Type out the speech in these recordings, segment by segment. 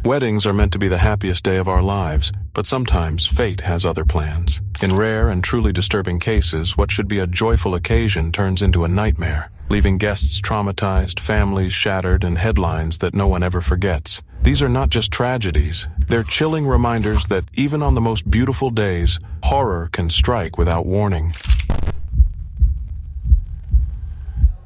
Weddings are meant to be the happiest day of our lives, but sometimes fate has other plans. In rare and truly disturbing cases, what should be a joyful occasion turns into a nightmare, leaving guests traumatized, families shattered, and headlines that no one ever forgets. These are not just tragedies. They're chilling reminders that even on the most beautiful days, horror can strike without warning.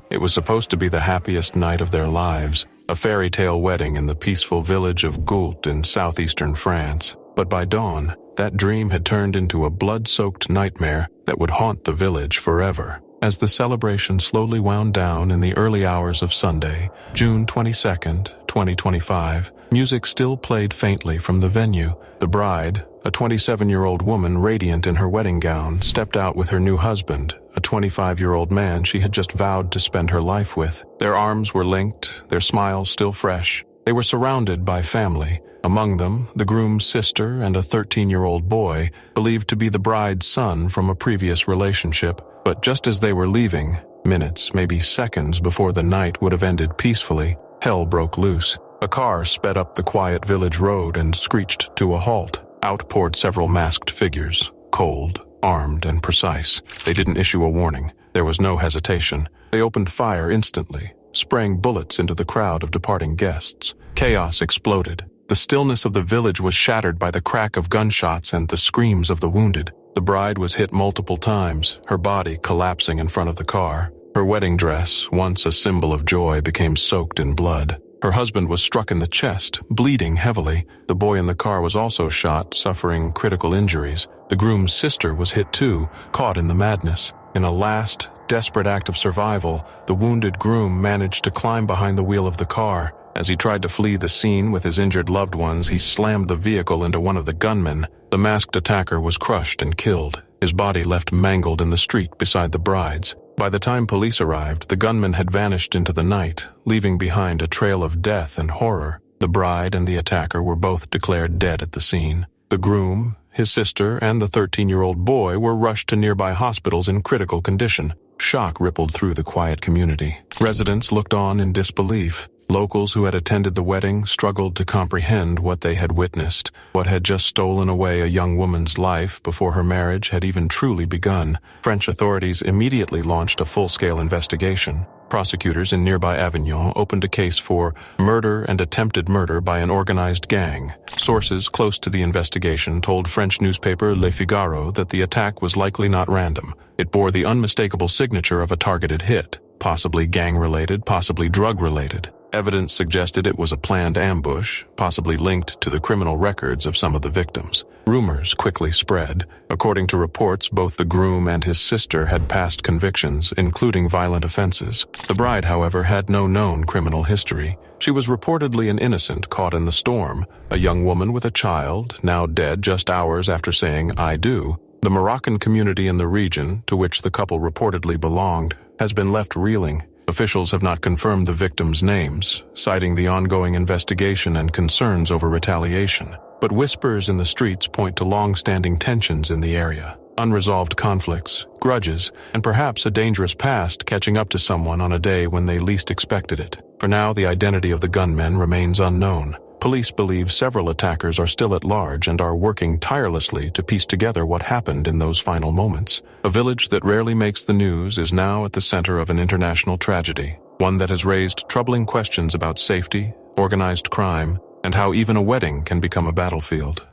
It was supposed to be the happiest night of their lives, a fairy tale wedding in the peaceful village of Goult in southeastern France. But by dawn, that dream had turned into a blood-soaked nightmare that would haunt the village forever. As the celebration slowly wound down in the early hours of Sunday, June 22nd, 2025, music still played faintly from the venue. The bride, a 27-year-old woman radiant in her wedding gown, stepped out with her new husband, a 25-year-old man she had just vowed to spend her life with. Their arms were linked, their smiles still fresh. They were surrounded by family. Among them, the groom's sister and a 13-year-old boy, believed to be the bride's son from a previous relationship. But just as they were leaving, minutes, maybe seconds before the night would have ended peacefully, hell broke loose. A car sped up the quiet village road and screeched to a halt. Out poured several masked figures, cold, armed, and precise. They didn't issue a warning. There was no hesitation. They opened fire instantly, spraying bullets into the crowd of departing guests. Chaos exploded. The stillness of the village was shattered by the crack of gunshots and the screams of the wounded. The bride was hit multiple times, her body collapsing in front of the car. Her wedding dress, once a symbol of joy, became soaked in blood. Her husband was struck in the chest, bleeding heavily. The boy in the car was also shot, suffering critical injuries. The groom's sister was hit too, caught in the madness. In a last, desperate act of survival, the wounded groom managed to climb behind the wheel of the car. As he tried to flee the scene with his injured loved ones, he slammed the vehicle into one of the gunmen. The masked attacker was crushed and killed, his body left mangled in the street beside the bride's. By the time police arrived, the gunman had vanished into the night, leaving behind a trail of death and horror. The bride and the attacker were both declared dead at the scene. The groom, his sister, and the 13-year-old boy were rushed to nearby hospitals in critical condition. Shock rippled through the quiet community. Residents looked on in disbelief. Locals who had attended the wedding struggled to comprehend what they had witnessed, what had just stolen away a young woman's life before her marriage had even truly begun. French authorities immediately launched a full-scale investigation. Prosecutors in nearby Avignon opened a case for murder and attempted murder by an organized gang. Sources close to the investigation told French newspaper Le Figaro that the attack was likely not random. It bore the unmistakable signature of a targeted hit, possibly gang-related, possibly drug-related. Evidence suggested it was a planned ambush, possibly linked to the criminal records of some of the victims. Rumors quickly spread. According to reports, both the groom and his sister had past convictions, including violent offenses. The bride, however, had no known criminal history. She was reportedly an innocent caught in the storm, a young woman with a child, now dead just hours after saying, "I do." The Moroccan community in the region, to which the couple reportedly belonged, has been left reeling. Officials have not confirmed the victims' names, citing the ongoing investigation and concerns over retaliation. But whispers in the streets point to long-standing tensions in the area, unresolved conflicts, grudges, and perhaps a dangerous past catching up to someone on a day when they least expected it. For now, the identity of the gunmen remains unknown. Police believe several attackers are still at large and are working tirelessly to piece together what happened in those final moments. A village that rarely makes the news is now at the center of an international tragedy, one that has raised troubling questions about safety, organized crime, and how even a wedding can become a battlefield.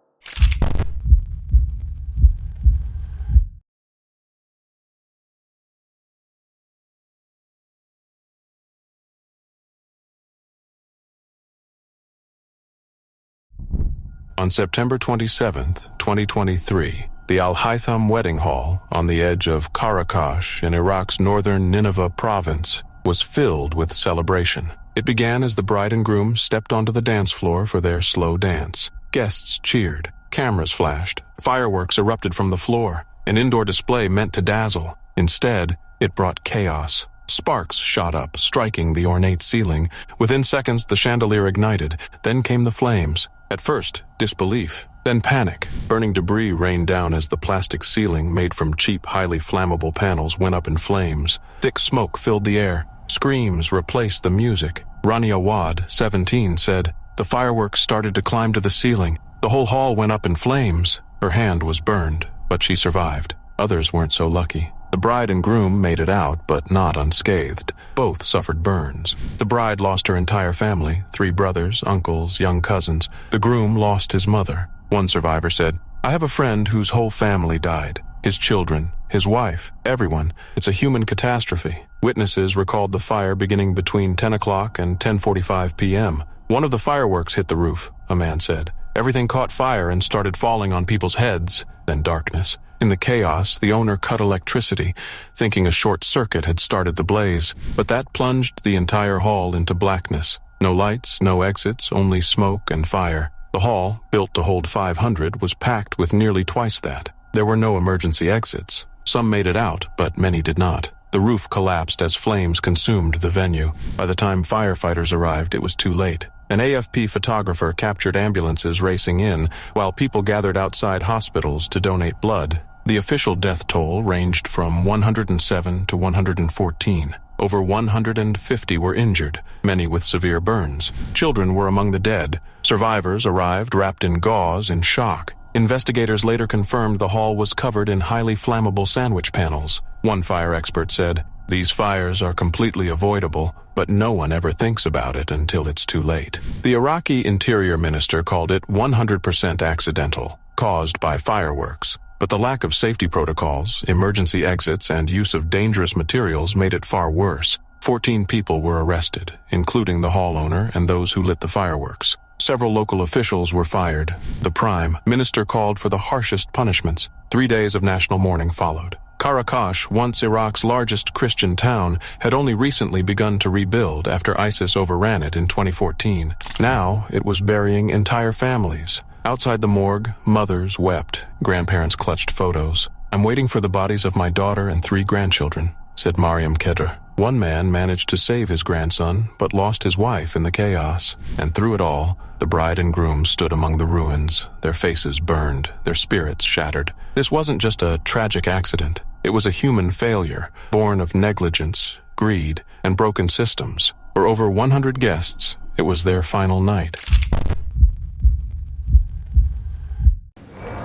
On September 27, 2023, the Al-Haytham Wedding Hall on the edge of Qaraqosh in Iraq's northern Nineveh province was filled with celebration. It began as the bride and groom stepped onto the dance floor for their slow dance. Guests cheered, cameras flashed, fireworks erupted from the floor, an indoor display meant to dazzle. Instead, it brought chaos. Sparks shot up, striking the ornate ceiling. Within seconds, the chandelier ignited. Then came the flames. At first, disbelief, then panic. Burning debris rained down as the plastic ceiling, made from cheap, highly flammable panels, went up in flames. Thick smoke filled the air. Screams replaced the music. Rania Wad, 17, said, The fireworks started to climb to the ceiling. The whole hall went up in flames. Her hand was burned, but she survived. Others weren't so lucky. The bride and groom made it out, but not unscathed. Both suffered burns. The bride lost her entire family, 3 brothers, uncles, young cousins. The groom lost his mother. One survivor said, "I have a friend whose whole family died. His children, his wife, everyone. It's a human catastrophe." Witnesses recalled the fire beginning between 10 o'clock and 10:45 p.m. "One of the fireworks hit the roof," a man said. "Everything caught fire and started falling on people's heads." Then darkness. In the chaos, the owner cut electricity, thinking a short circuit had started the blaze, but that plunged the entire hall into blackness. No lights, no exits, only smoke and fire. The hall, built to hold 500, was packed with nearly twice that. There were no emergency exits. Some made it out, but many did not. The roof collapsed as flames consumed the venue. By the time firefighters arrived, it was too late. An AFP photographer captured ambulances racing in, while people gathered outside hospitals to donate blood. The official death toll ranged from 107 to 114. Over 150 were injured, many with severe burns. Children were among the dead. Survivors arrived wrapped in gauze in shock. Investigators later confirmed the hall was covered in highly flammable sandwich panels. One fire expert said, "These fires are completely avoidable, but no one ever thinks about it until it's too late." The Iraqi Interior Minister called it 100% accidental, caused by fireworks. But the lack of safety protocols, emergency exits, and use of dangerous materials made it far worse. 14 people were arrested, including the hall owner and those who lit the fireworks. Several local officials were fired. The Prime Minister called for the harshest punishments. 3 days of national mourning followed. Qaraqosh, once Iraq's largest Christian town, had only recently begun to rebuild after ISIS overran it in 2014. Now, it was burying entire families. Outside the morgue, mothers wept. Grandparents clutched photos. "I'm waiting for the bodies of my daughter and 3 grandchildren," said Mariam Kedr. One man managed to save his grandson, but lost his wife in the chaos. And through it all, the bride and groom stood among the ruins, their faces burned, their spirits shattered. This wasn't just a tragic accident. It was a human failure, born of negligence, greed, and broken systems. For over 100 guests, it was their final night.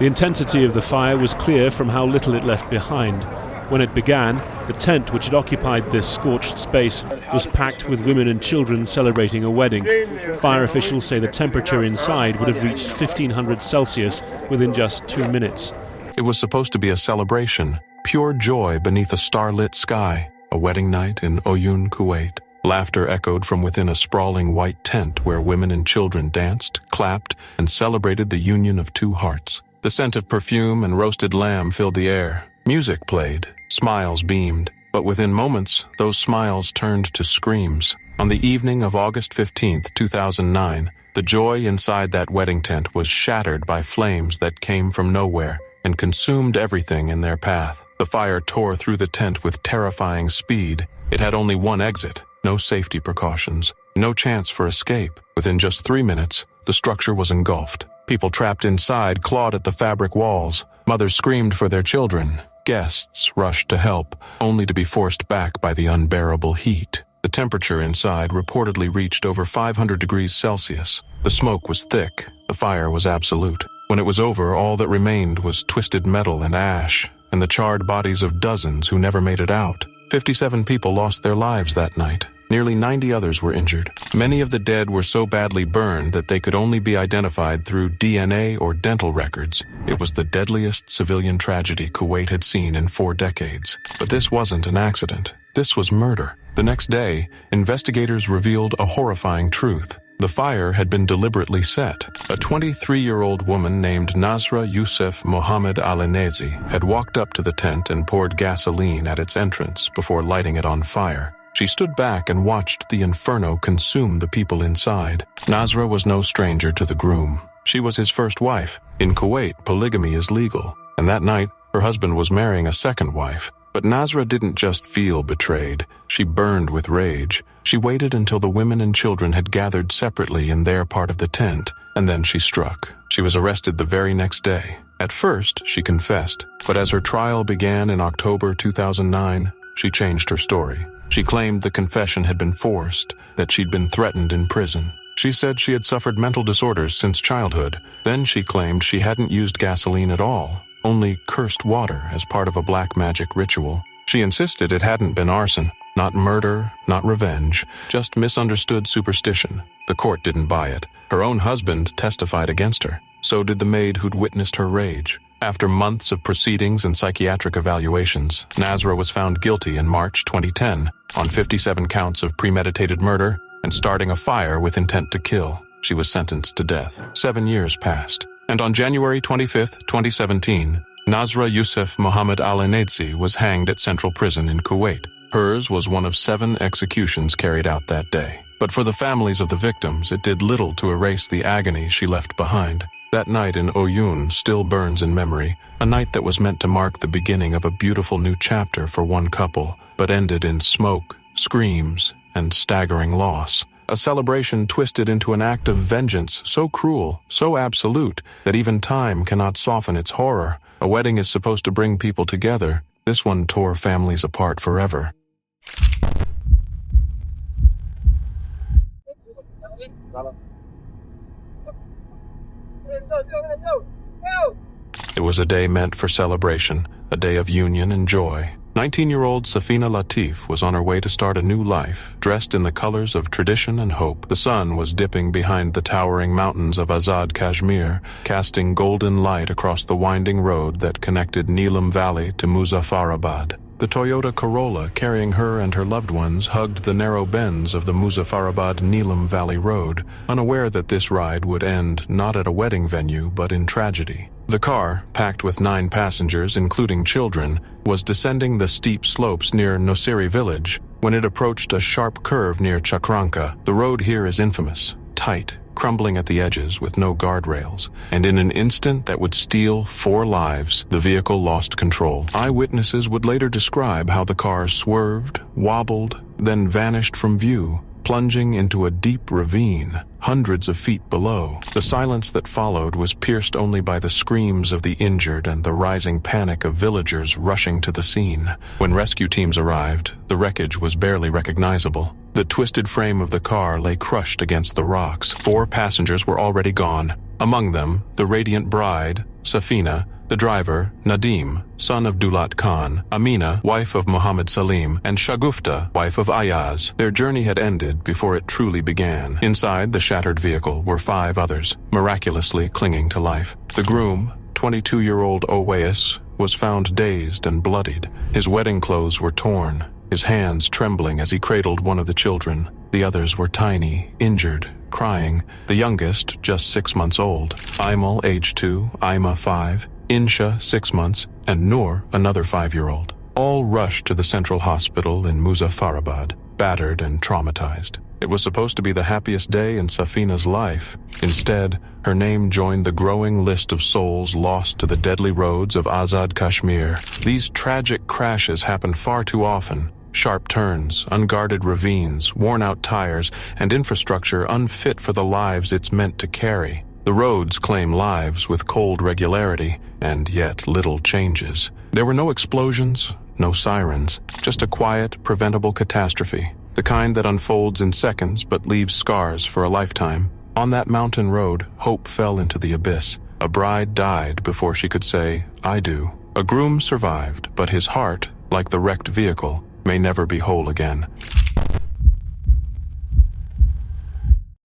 The intensity of the fire was clear from how little it left behind. When it began, the tent which had occupied this scorched space was packed with women and children celebrating a wedding. Fire officials say the temperature inside would have reached 1500 Celsius within just 2 minutes. It was supposed to be a celebration, pure joy beneath a starlit sky, a wedding night in Oyun, Kuwait. Laughter echoed from within a sprawling white tent where women and children danced, clapped, and celebrated the union of 2 hearts. The scent of perfume and roasted lamb filled the air. Music played. Smiles beamed. But within moments, those smiles turned to screams. On the evening of August 15th, 2009, the joy inside that wedding tent was shattered by flames that came from nowhere and consumed everything in their path. The fire tore through the tent with terrifying speed. It had only one exit, no safety precautions, no chance for escape. Within just 3 minutes, the structure was engulfed. People trapped inside clawed at the fabric walls. Mothers screamed for their children. Guests rushed to help, only to be forced back by the unbearable heat. The temperature inside reportedly reached over 500 degrees Celsius. The smoke was thick. The fire was absolute. When it was over, all that remained was twisted metal and ash, and the charred bodies of dozens who never made it out. 57 people lost their lives that night. Nearly 90 others were injured. Many of the dead were so badly burned that they could only be identified through DNA or dental records. It was the deadliest civilian tragedy Kuwait had seen in 4 decades. But this wasn't an accident. This was murder. The next day, investigators revealed a horrifying truth. The fire had been deliberately set. A 23-year-old woman named Nasra Youssef Mohammed Al-Anezi had walked up to the tent and poured gasoline at its entrance before lighting it on fire. She stood back and watched the inferno consume the people inside. Nasra was no stranger to the groom. She was his first wife. In Kuwait, polygamy is legal, and that night, her husband was marrying a second wife. But Nasra didn't just feel betrayed. She burned with rage. She waited until the women and children had gathered separately in their part of the tent, and then she struck. She was arrested the very next day. At first, she confessed, but as her trial began in October 2009, she changed her story. She claimed the confession had been forced, that she'd been threatened in prison. She said she had suffered mental disorders since childhood. Then she claimed she hadn't used gasoline at all, only cursed water as part of a black magic ritual. She insisted it hadn't been arson, not murder, not revenge, just misunderstood superstition. The court didn't buy it. Her own husband testified against her. So did the maid who'd witnessed her rage. After months of proceedings and psychiatric evaluations, Nasra was found guilty in March 2010 on 57 counts of premeditated murder and starting a fire with intent to kill. She was sentenced to death. 7 years passed. And on January 25, 2017, Nasra Youssef Mohammed Al-Enedzi was hanged at Central Prison in Kuwait. Hers was one of 7 executions carried out that day. But for the families of the victims, it did little to erase the agony she left behind. That night in Oyun still burns in memory, a night that was meant to mark the beginning of a beautiful new chapter for one couple, but ended in smoke, screams, and staggering loss. A celebration twisted into an act of vengeance so cruel, so absolute, that even time cannot soften its horror. A wedding is supposed to bring people together. This one tore families apart forever. It was a day meant for celebration, a day of union and joy. 19-year-old Safina Latif was on her way to start a new life, dressed in the colors of tradition and hope. The sun was dipping behind the towering mountains of Azad Kashmir, casting golden light across the winding road that connected Neelam Valley to Muzaffarabad. The Toyota Corolla carrying her and her loved ones hugged the narrow bends of the Muzaffarabad-Neelam Valley Road, unaware that this ride would end not at a wedding venue but in tragedy. The car, packed with 9 passengers, including children, was descending the steep slopes near Nosiri village when it approached a sharp curve near Chakranka. The road here is infamous, tight, crumbling at the edges with no guardrails, and in an instant that would steal 4 lives, the vehicle lost control. Eyewitnesses would later describe how the car swerved, wobbled, then vanished from view, plunging into a deep ravine, hundreds of feet below. The silence that followed was pierced only by the screams of the injured and the rising panic of villagers rushing to the scene. When rescue teams arrived, the wreckage was barely recognizable. The twisted frame of the car lay crushed against the rocks. 4 passengers were already gone. Among them, the radiant bride, Safina, the driver, Nadim, son of Dulat Khan, Amina, wife of Muhammad Salim, and Shagufta, wife of Ayaz. Their journey had ended before it truly began. Inside the shattered vehicle were 5 others, miraculously clinging to life. The groom, 22-year-old Owais, was found dazed and bloodied. His wedding clothes were torn, his hands trembling as he cradled one of the children. The others were tiny, injured, crying. The youngest, just 6 months old. Aimal, age 2, Aima, 5, Insha, 6 months, and Noor, another 5-year-old. All rushed to the central hospital in Muzaffarabad, battered and traumatized. It was supposed to be the happiest day in Safina's life. Instead, her name joined the growing list of souls lost to the deadly roads of Azad Kashmir. These tragic crashes happen far too often. Sharp turns, unguarded ravines, worn-out tires, and infrastructure unfit for the lives it's meant to carry. The roads claim lives with cold regularity, and yet little changes. There were no explosions, no sirens, just a quiet, preventable catastrophe, the kind that unfolds in seconds but leaves scars for a lifetime. On that mountain road, hope fell into the abyss. A bride died before she could say, "I do." A groom survived, but his heart, like the wrecked vehicle, may never be whole again.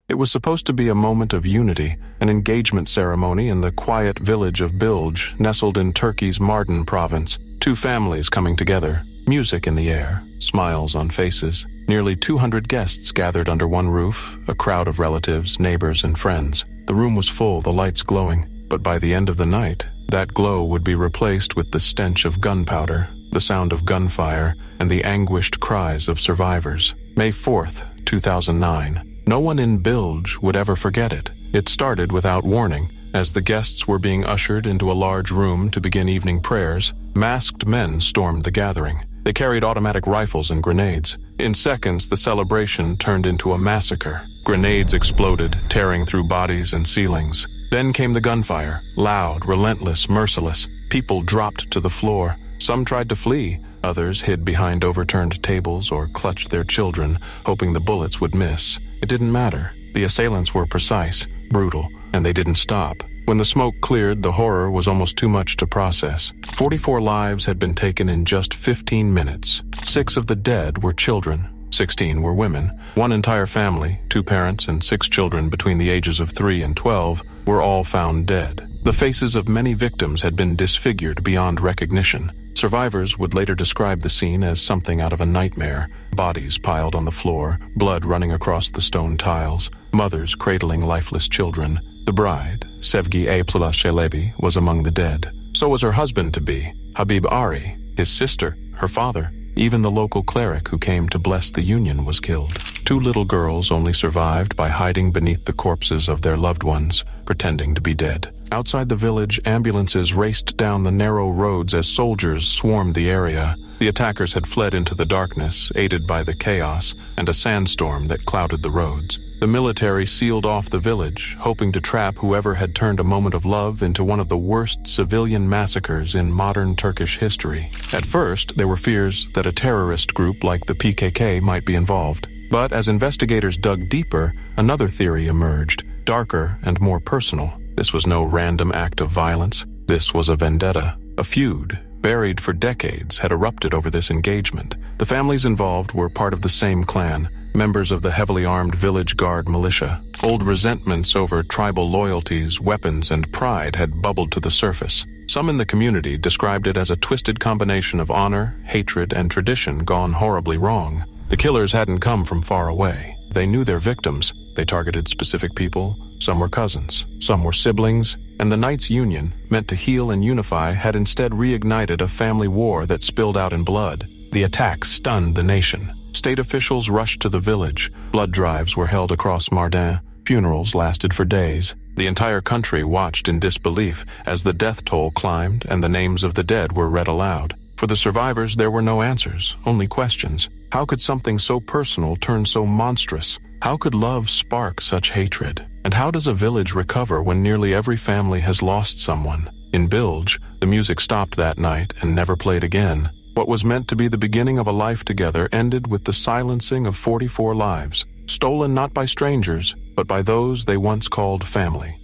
It was supposed to be a moment of unity, an engagement ceremony in the quiet village of Bilge, nestled in Turkey's Mardin province. 2 families coming together, music in the air, smiles on faces. Nearly 200 guests gathered under one roof, a crowd of relatives, neighbors, and friends. The room was full, the lights glowing, but by the end of the night, that glow would be replaced with the stench of gunpowder, the sound of gunfire, and the anguished cries of survivors. May 4th, 2009. No one in Bilge would ever forget it. It started without warning. As the guests were being ushered into a large room to begin evening prayers, masked men stormed the gathering. They carried automatic rifles and grenades. In seconds, the celebration turned into a massacre. Grenades exploded, tearing through bodies and ceilings. Then came the gunfire, loud, relentless, merciless. People dropped to the floor. Some tried to flee. Others hid behind overturned tables or clutched their children, hoping the bullets would miss. It didn't matter. The assailants were precise, brutal, and they didn't stop. When the smoke cleared, the horror was almost too much to process. 44 lives had been taken in just 15 minutes. 6 of the dead were children. 16 were women. One entire family, 2 parents and 6 children between the ages of 3 and 12, were all found dead. The faces of many victims had been disfigured beyond recognition. Survivors would later describe the scene as something out of a nightmare. Bodies piled on the floor, blood running across the stone tiles, mothers cradling lifeless children. The bride, Sevgi Aypla Shelebi, was among the dead. So was her husband-to-be, Habib Ari, his sister, her father. Even the local cleric who came to bless the union was killed. 2 little girls only survived by hiding beneath the corpses of their loved ones, pretending to be dead. Outside the village, ambulances raced down the narrow roads as soldiers swarmed the area. The attackers had fled into the darkness, aided by the chaos and a sandstorm that clouded the roads. The military sealed off the village, hoping to trap whoever had turned a moment of love into one of the worst civilian massacres in modern Turkish history. At first, there were fears that a terrorist group like the PKK might be involved. But as investigators dug deeper, another theory emerged, darker and more personal. This was no random act of violence. This was a vendetta. A feud, buried for decades, had erupted over this engagement. The families involved were part of the same clan, members of the heavily armed village guard militia. Old resentments over tribal loyalties, weapons, and pride had bubbled to the surface. Some in the community described it as a twisted combination of honor, hatred, and tradition gone horribly wrong. The killers hadn't come from far away. They knew their victims. They targeted specific people. Some were cousins, some were siblings, and the Knights' Union, meant to heal and unify, had instead reignited a family war that spilled out in blood. The attack stunned the nation. State officials rushed to the village. Blood drives were held across Mardin. Funerals lasted for days. The entire country watched in disbelief as the death toll climbed and the names of the dead were read aloud. For the survivors, there were no answers, only questions. How could something so personal turn so monstrous? How could love spark such hatred? And how does a village recover when nearly every family has lost someone? In Bilge, the music stopped that night and never played again. What was meant to be the beginning of a life together ended with the silencing of 44 lives, stolen not by strangers, but by those they once called family.